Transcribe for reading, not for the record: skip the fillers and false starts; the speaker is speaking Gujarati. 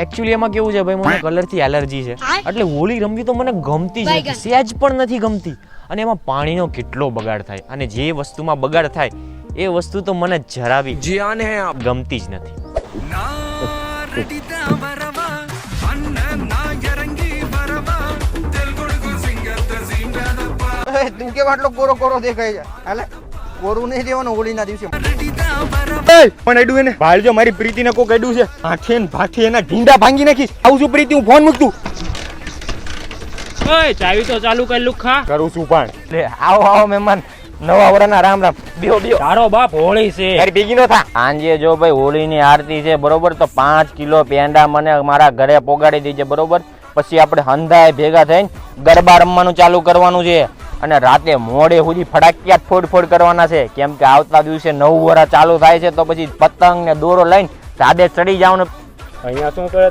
એકચ્યુઅલી એમાં કેવું છે ભાઈ, મને કલરથી એલર્જી છે, એટલે હોળી રમવી તો મને ગમતી જ નથી, સહેજ પણ નથી ગમતી. અને એમાં પાણીનો કેટલો બગાડ થાય, અને જે વસ્તુમાં બગાડ થાય એ વસ્તુ તો મને જરા બી ગમતી જ નથી. તું કેમ આટલો કોરો કોરો દેખાય છે? હાલે કોરું નહીં દેવાનું હોળીના દિવસે. પણ એડું એને ભાળજો, મારી પ્રીતિને કોક એડું છે, આઠે ને ભાઠી એના ઢીંડા ભાંગી નાખીશ. આવું છું પ્રીતિ, હું ફોન મૂકતું. ઓય ચાવી તો ચાલુ કરી લુખા. કરું છું પણ. લે આવો આવો મહેમાન, નવા વરાના રામ રામ. બેહો બેહો. તારો બાપ હોળી છે. તારી ભેગી નો થા. સાંજે જો ભાઈ હોળીની આરતી છે બરોબર, તો 5 કિલો પેંડા મને મારા ઘરે પોગાડી દેજે બરોબર. પછી આપણે હંધાય ભેગા થઈને ગરબા રમવાનું ચાલુ કરવાનું છે, અને રાતે મોડે સુધી ફટાકિયા ફોડ કરવાના છે, કેમ કે આવતા દિવસે નવું વરા ચાલુ થાય છે, તો પછી પતંગ ને દોરો લઈને સાદે ચડી જવાનું. અહીંયા શું કરે?